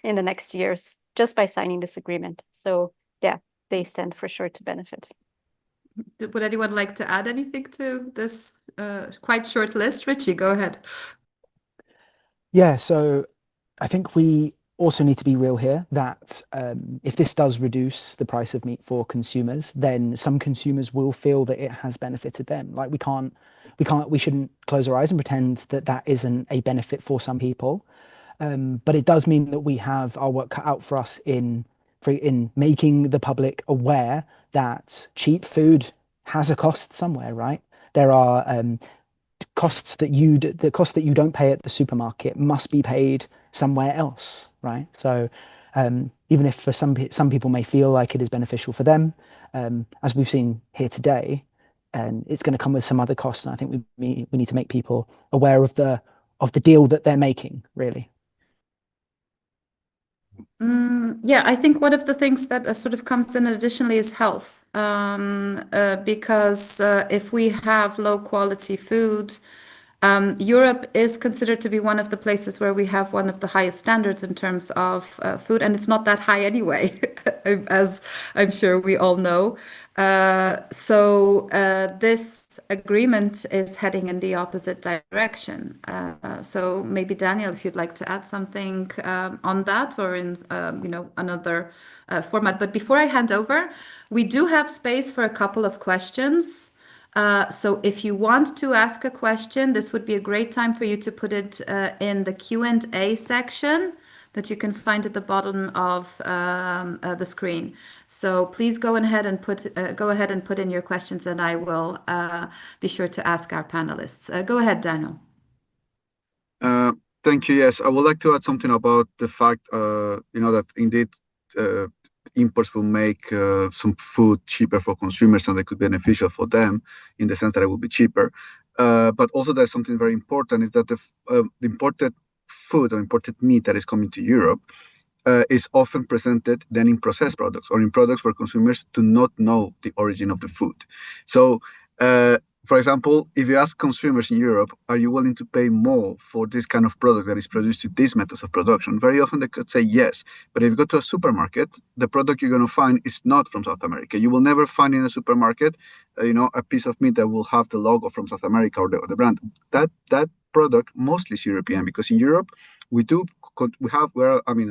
in the next years, just by signing this agreement. So yeah, they stand for sure to benefit. Would anyone like to add anything to this quite short list? Richie, go ahead. Yeah, so I think we also need to be real here that if this does reduce the price of meat for consumers, then some consumers will feel that it has benefited them. Like we shouldn't close our eyes and pretend that that isn't a benefit for some people. But it does mean that we have our work cut out for us in making the public aware that cheap food has a cost somewhere, right? There are the cost that you don't pay at the supermarket must be paid somewhere else, right? So even if for some people may feel like it is beneficial for them, as we've seen here today, it's going to come with some other costs. And I think we need to make people aware of the deal that they're making, really. Yeah, I think one of the things that sort of comes in additionally is health, because if we have low quality food, Europe is considered to be one of the places where we have one of the highest standards in terms of food, and it's not that high anyway, as I'm sure we all know. So this agreement is heading in the opposite direction. So maybe Daniel, if you'd like to add something on that, or in another format. But before I hand over, we do have space for a couple of questions. So if you want to ask a question, this would be a great time for you to put it in the Q&A section that you can find at the bottom of the screen. So please go ahead and put in your questions, and I will be sure to ask our panelists. Go ahead, Daniel. Thank you. Yes, I would like to add something about the fact, that indeed imports will make some food cheaper for consumers, and they could be beneficial for them in the sense that it will be cheaper. But also there's something very important, is that the imported food or imported meat that is coming to Europe is often presented then in processed products or in products where consumers do not know the origin of the food. So, for example, if you ask consumers in Europe, are you willing to pay more for this kind of product that is produced with these methods of production? Very often they could say yes. But if you go to a supermarket, the product you're going to find is not from South America. You will never find in a supermarket, a piece of meat that will have the logo from South America or the brand. That product mostly is European, because in Europe I'm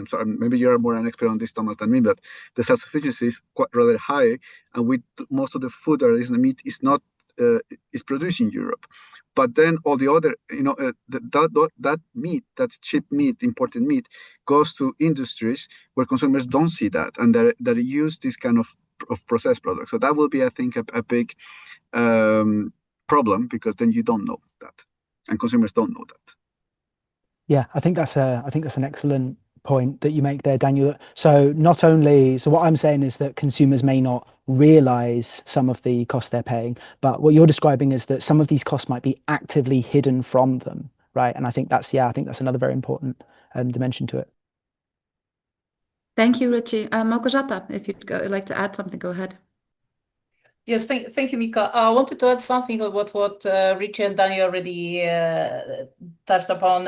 sorry, maybe you're more an expert on this, Thomas, than me, but the self-sufficiency is quite rather high, and most of the food that is in the meat is not is produced in Europe. But then all the other, that meat, that cheap meat, imported meat, goes to industries where consumers don't see that, and that use this kind of processed products. So that will be, I think, a big problem, because then you don't know that, and consumers don't know that. Yeah, I think that's an excellent point that you make there, Daniel. So what I'm saying is that consumers may not realize some of the costs they're paying, but what you're describing is that some of these costs might be actively hidden from them, right? And I think that's another very important dimension to it. Thank you, Richie. Małgorzata, if you'd like to add something, go ahead. Yes, thank you, Miłka. I wanted to add something about what Richie and Daniel already touched upon.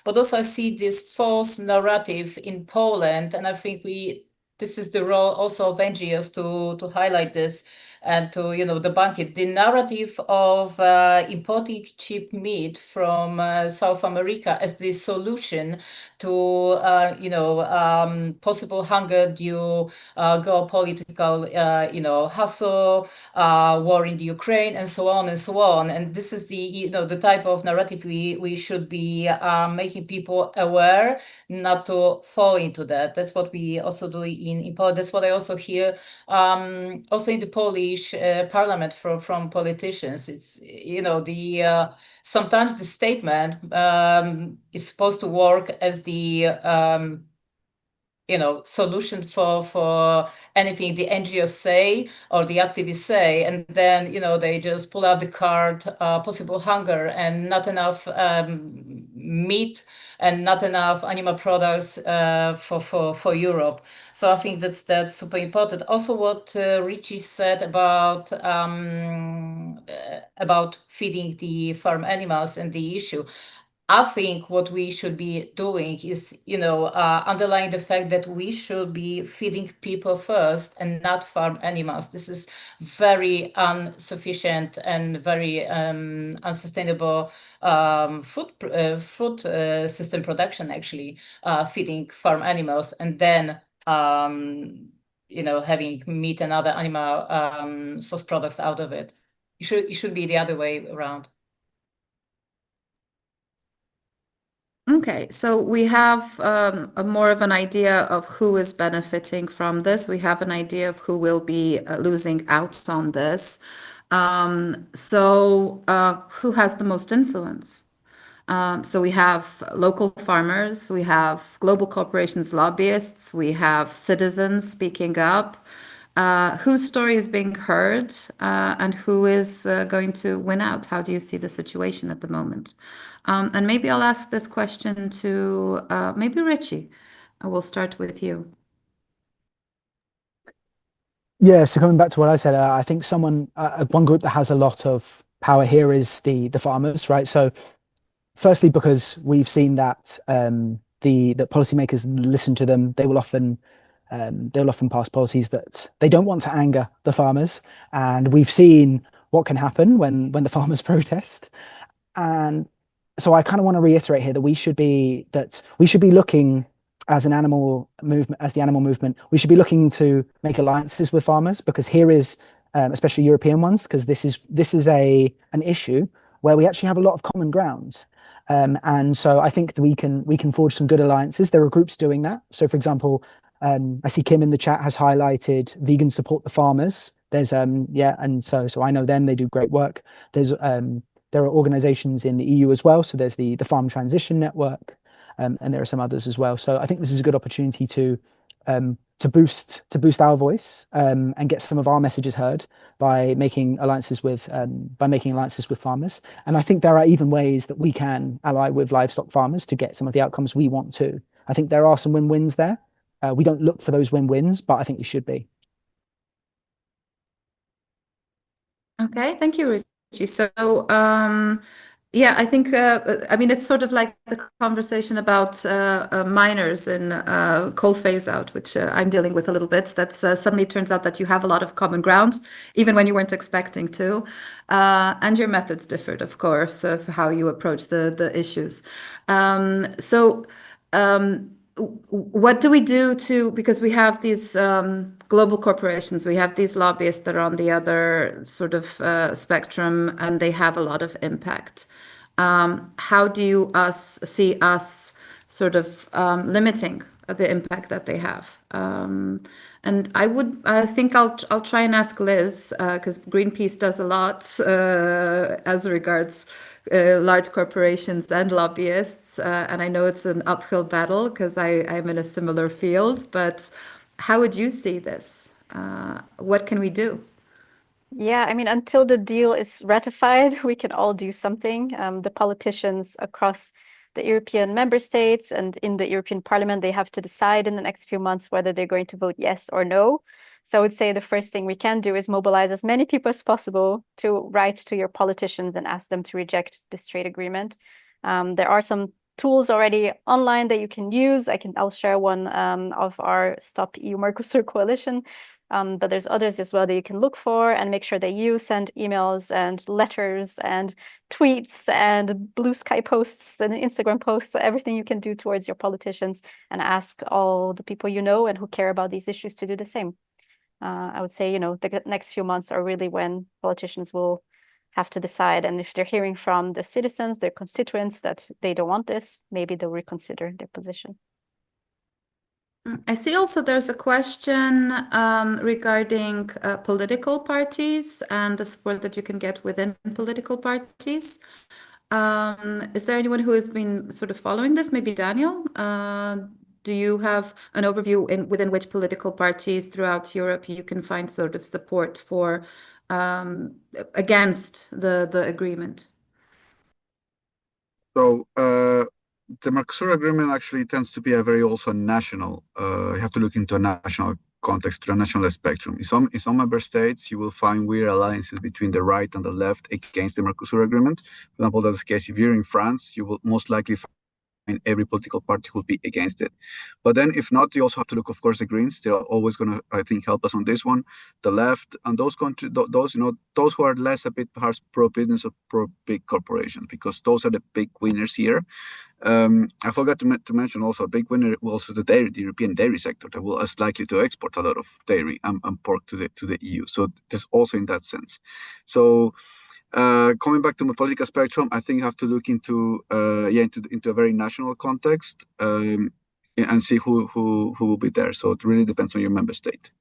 But also I see this false narrative in Poland, and I think this is the role also of NGOs to highlight this and to debunk it. The narrative of importing cheap meat from South America as the solution to possible hunger due geopolitical hassle, war in the Ukraine, and so on and so on. And this is the type of narrative we should be making people aware not to fall into that. That's what we also do in Poland. That's what I also hear also in the Polish parliament from politicians. It's sometimes the statement is supposed to work as the solution for anything the NGOs say or the activists say, and then they just pull out the card, possible hunger and not enough meat and not enough animal products for Europe. So I think that's super important. Also, what Richie said about feeding the farm animals and the issue. I think what we should be doing is, underlying the fact that we should be feeding people first and not farm animals. This is very insufficient and very unsustainable food system production, actually, feeding farm animals and then having meat and other animal source products out of it. It should be the other way around. Okay, so we have a more of an idea of who is benefiting from this. We have an idea of who will be losing out on this. So who has the most influence? So we have local farmers, we have global corporations, lobbyists, we have citizens speaking up. Whose story is being heard, and who is going to win out? How do you see the situation at the moment? And maybe I'll ask this question to maybe Richie. We'll start with you. Yeah, so coming back to what I said, I think one group that has a lot of power here is the farmers, right? So firstly, because we've seen that that policymakers listen to them, they will often pass policies that they don't want to anger the farmers, and we've seen what can happen when the farmers protest. And so I kind of want to reiterate here that we should be looking as the animal movement, we should be looking to make alliances with farmers, because here is especially European ones, because this is an issue where we actually have a lot of common ground. And so I think that we can forge some good alliances. There are groups doing that. So, for example, I see Kim in the chat has highlighted Vegan Support the Farmers. There's and so I know them. They do great work. There are organizations in the EU as well. So there's the Farm Transition Network, and there are some others as well. So I think this is a good opportunity to boost our voice and get some of our messages heard by making alliances with farmers. And I think there are even ways that we can ally with livestock farmers to get some of the outcomes we want to. I think there are some win-wins there. We don't look for those win-wins, but I think we should be. Okay, thank you, Richie. So, yeah, I think, I mean, it's sort of like the conversation about miners in coal phase out, which I'm dealing with a little bit. That's suddenly turns out that you have a lot of common ground, even when you weren't expecting to. And your methods differed, of course, of how you approach the issues. What do we do because we have these global corporations, we have these lobbyists that are on the other sort of spectrum, and they have a lot of impact. How do you see us sort of limiting the impact that they have? And I think I'll try and ask Liz, because Greenpeace does a lot as regards large corporations and lobbyists, and I know it's an uphill battle because I'm in a similar field, but how would you see this? What can we do? Yeah, I mean, until the deal is ratified, we can all do something. The politicians across the European member states and in the European Parliament, they have to decide in the next few months whether they're going to vote yes or no. So I would say the first thing we can do is mobilize as many people as possible to write to your politicians and ask them to reject this trade agreement. There are some tools already online that you can use. I'll share one of our Stop EU-Mercosur coalition. But there's others as well that you can look for, and make sure that you send emails and letters and tweets and blue sky posts and Instagram posts, everything you can do towards your politicians, and ask all the people you know and who care about these issues to do the same. I would say, the next few months are really when politicians will have to decide. And if they're hearing from the citizens, their constituents, that they don't want this, maybe they'll reconsider their position. I see also there's a question regarding political parties and the support that you can get within political parties. Is there anyone who has been sort of following this? Maybe Daniel? Do you have an overview within which political parties throughout Europe you can find sort of support for against the agreement? So the Mercosur agreement actually tends to be a very also national. You have to look into a national context, to a national spectrum. In some member states, you will find weird alliances between the right and the left against the Mercosur agreement. For example, that's the case if you're in France, you will most likely find every political party will be against it. But then if not, you also have to look, of course, the Greens. They're always going to, I think, help us on this one. The left and those countries, those who are less a bit perhaps pro-business or pro-big corporations, because those are the big winners here. I forgot to mention also a big winner also the European dairy sector that is likely to export a lot of dairy and pork to the EU. So there's also in that sense. So coming back to the political spectrum, I think you have to look into a very national context and see who will be there. So it really depends on your member state.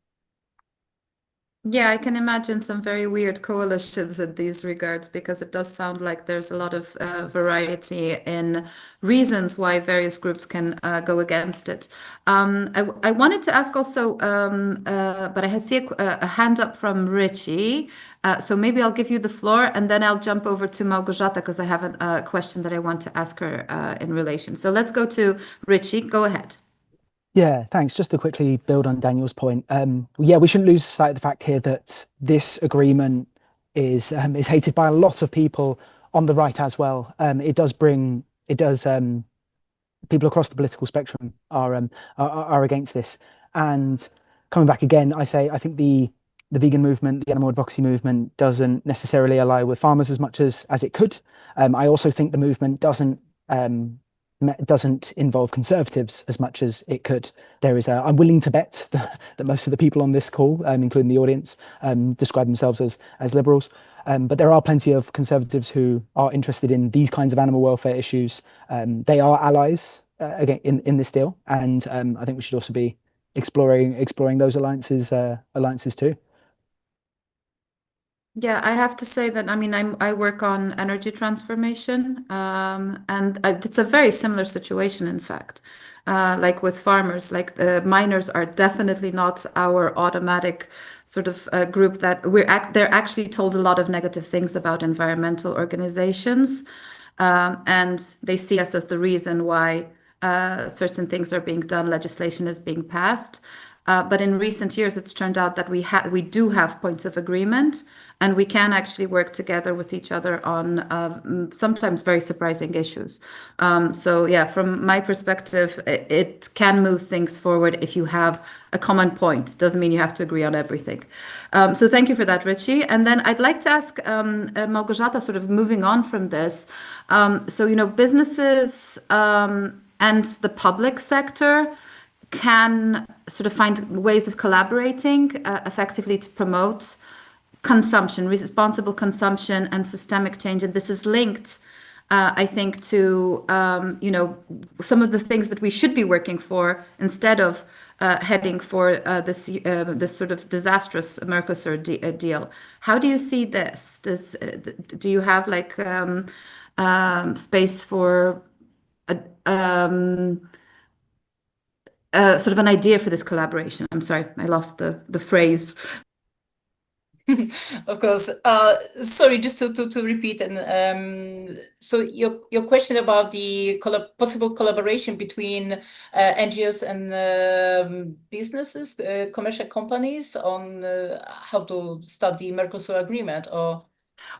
Yeah, I can imagine some very weird coalitions in these regards, because it does sound like there's a lot of variety in reasons why various groups can go against it. I wanted to ask also, but I see a hand up from Richie. So maybe I'll give you the floor, and then I'll jump over to Małgorzata, because I have a question that I want to ask her in relation. So let's go to Richie. Go ahead. Yeah, thanks. Just to quickly build on Daniel's point, we shouldn't lose sight of the fact here that this agreement is hated by a lot of people on the right as well. People across the political spectrum are against this. And coming back again, I think the vegan movement, the animal advocacy movement, doesn't necessarily ally with farmers as much as it could. I also think the movement doesn't involve conservatives as much as it could. I'm willing to bet that most of the people on this call, including the audience, describe themselves as liberals. But there are plenty of conservatives who are interested in these kinds of animal welfare issues. They are allies again in this deal, and I think we should also be exploring those alliances too. Yeah, I have to say that, I mean, I work on energy transformation, and it's a very similar situation, in fact. Like with farmers, like the miners are definitely not our automatic sort of group that they're actually told a lot of negative things about environmental organizations, and they see us as the reason why certain things are being done, legislation is being passed. But in recent years, it's turned out that we do have points of agreement, and we can actually work together with each other on sometimes very surprising issues. So yeah, from my perspective, it can move things forward if you have a common point. It doesn't mean you have to agree on everything. So thank you for that, Richie. And then I'd like to ask Małgorzata, sort of moving on from this. So, businesses and the public sector can sort of find ways of collaborating effectively to promote consumption, responsible consumption, and systemic change. And this is linked, I think, to some of the things that we should be working for instead of heading for this sort of disastrous Mercosur deal. How do you see this? Do you have like space for sort of an idea for this collaboration? I'm sorry, I lost the phrase. Of course. Sorry, just to repeat, and so your question about the possible collaboration between NGOs and businesses, commercial companies, on how to start the Mercosur agreement, or?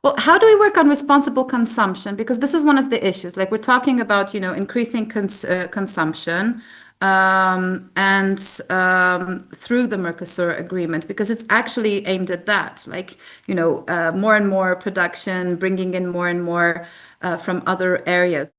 Well, how do we work on responsible consumption? Because this is one of the issues. Like we're talking about, increasing consumption and through the Mercosur agreement, because it's actually aimed at that. Like, more and more production, bringing in more and more from other areas.